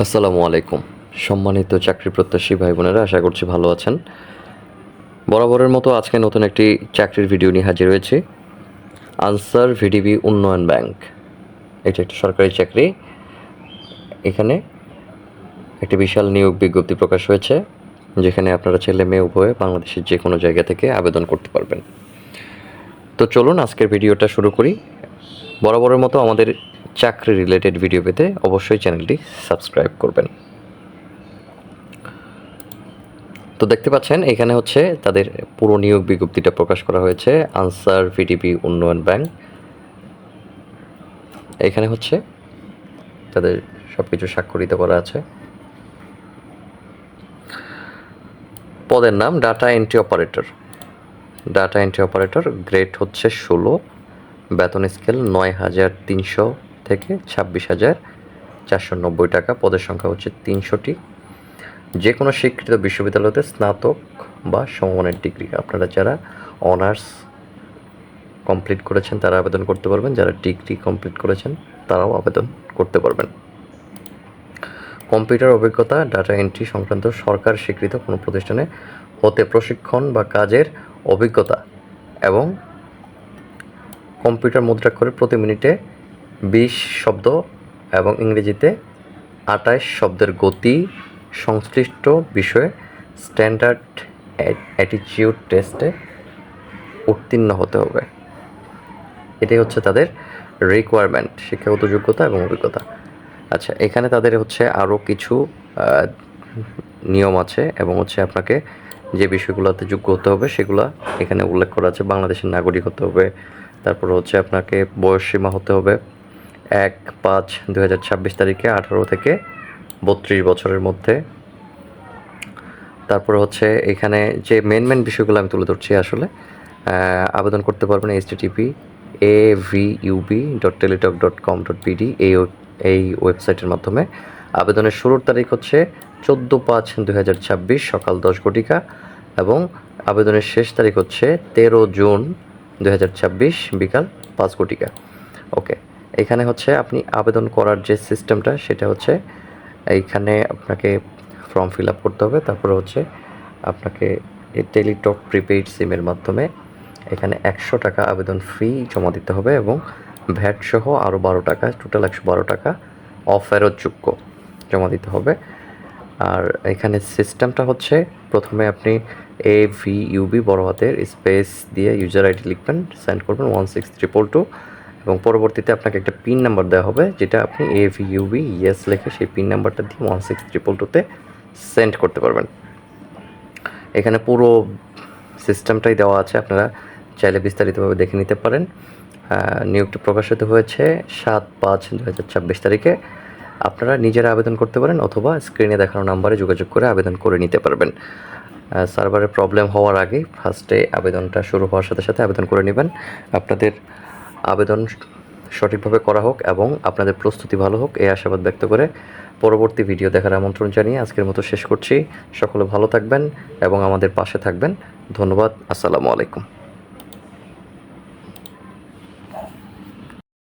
আসসালামু আলাইকুম। সম্মানিত চাকরি প্রত্যাশী ভাই বোনেরা, আশা করছি ভালো আছেন। বরাবরের মতো আজকে নতুন একটি চাকরির ভিডিও নিয়ে হাজির হয়েছি। আনসার ভিডিবি উন্নয়ন ব্যাংক, এটা একটি সরকারি চাকরি। এখানে একটি বিশাল নিয়োগ বিজ্ঞপ্তি প্রকাশ হয়েছে, যেখানে আপনারা ছেলে মেয়ে উভয়ে বাংলাদেশের যে কোনো জায়গা থেকে আবেদন করতে পারবেন। তো চলুন আজকের ভিডিওটা শুরু করি। বরাবরের মতো আমাদের চাকরি রিলেটেড ভিডিও পেতে অবশ্যই চ্যানেলটি সাবস্ক্রাইব করবেন। তো দেখতে পাচ্ছেন এখানে হচ্ছে তাদের পুরো নিয়োগ বিজ্ঞপ্তিটা প্রকাশ করা হয়েছে, আনসার ভিডিবি উন্নয়ন ব্যাংক। এখানে হচ্ছে তাদের সব কিছু স্বাক্ষরিত করা আছে। পদের নাম data entry operator. Data entry operator, grade হচ্ছে 16, বেতন স্কেল 9,300 থেকে 26,490 টাকা। পদের সংখ্যা হচ্ছে 300টি। যে কোনো স্বীকৃত বিশ্ববিদ্যালয়তে স্নাতক বা সমমানের ডিগ্রি, আপনারা যারা অনার্স কমপ্লিট করেছেন তারা আবেদন করতে পারবেন, যারা ডিগ্রি কমপ্লিট করেছেন তারাও আবেদন করতে পারবেন। কম্পিউটার অভিজ্ঞতা, ডাটা এন্ট্রি সংক্রান্ত সরকার স্বীকৃত কোনো প্রতিষ্ঠানে হতে প্রশিক্ষণ বা কাজের অভিজ্ঞতা এবং কম্পিউটার মুদ্রাক্ষরে প্রতি মিনিটে 20 শব্দ এবং ইংরেজিতে 28 শব্দের গতি সংশ্লিষ্ট বিষয়ে স্ট্যান্ডার্ড অ্যাটিটিউড টেস্টে উত্তীর্ণ হতে হবে। এটাই হচ্ছে তাদের রিকোয়ারমেন্ট, শিক্ষাগত যোগ্যতা এবং অভিজ্ঞতা। আচ্ছা, এখানে তাদের হচ্ছে আরও কিছু নিয়ম আছে এবং হচ্ছে আপনাকে যে বিষয়গুলোতে যোগ্য হতে হবে সেগুলো এখানে উল্লেখ করা আছে। বাংলাদেশের নাগরিক হতে হবে, তারপর হচ্ছে আপনাকে বয়সসীমা হতে হবে 1/5/2026 তারিখে 18 থেকে 32 বছরের মধ্যে। তারপর হচ্ছে এখানে যে মেন বিষয়গুলো আমি তুলে ধরছি। আসলে আবেদন করতে পারবেন http://avub.teletalk.com.bd এই ওয়েবসাইটের মাধ্যমে। আবেদনের শুরুর তারিখ হচ্ছে 14/5/2026 সকাল 10 ঘটিকা এবং আবেদনের শেষ তারিখ হচ্ছে 13 জুন 2026 বিকাল 5 ঘটিকা। ওকে, এখানে হচ্ছে আপনি আবেদন করার যে সিস্টেমটা সেটা হচ্ছে এইখানে আপনাকে ফর্ম ফিল আপ করতে হবে। তারপরে হচ্ছে আপনাকে এই টেলিটক প্রিপেইড সিমের মাধ্যমে এখানে 100 টাকা আবেদন ফি জমা দিতে হবে এবং ভ্যাট সহ আরও 12 টাকা, টোটাল 112 টাকা অফেরতযোগ্য জমা দিতে হবে। আর এখানে সিস্টেমটা হচ্ছে প্রথমে আপনি AVUB বড় হাতের স্পেস দিয়ে ইউজার আইডি লিখবেন, সেন্ড করবেন 16322 এবং পরবর্তীতে আপনাকে একটা পিন নাম্বার দেওয়া হবে, যেটা আপনি AVUB ইয়েস লিখে সেই পিন নাম্বারটা দিয়ে 16322-তে সেন্ড করতে পারবেন। এখানে পুরো সিস্টেমটাই দেওয়া আছে, আপনারা চাইলে বিস্তারিতভাবে দেখে নিতে পারেন। নিয়োগটি প্রকাশিত হয়েছে 7/5/2026 তারিখে। আপনারা নিজেরা আবেদন করতে পারেন অথবা স্ক্রিনে দেখানো নাম্বারে যোগাযোগ করে আবেদন করে নিতে পারবেন। সার্ভারের প্রবলেম হওয়ার আগে ফার্স্টে আবেদনটা শুরু হওয়ার সাথে সাথে আবেদন করে নেবেন। আপনাদের আবেদন সঠিকভাবে করা হোক এবং আপনাদের প্রস্তুতি ভালো হোক, এই আশাবাদ ব্যক্ত করে পরবর্তী ভিডিও দেখার আমন্ত্রণ জানিয়ে আজকের মতো শেষ করছি। সকলে ভালো থাকবেন এবং আমাদের পাশে থাকবেন। ধন্যবাদ। আসসালামু আলাইকুম।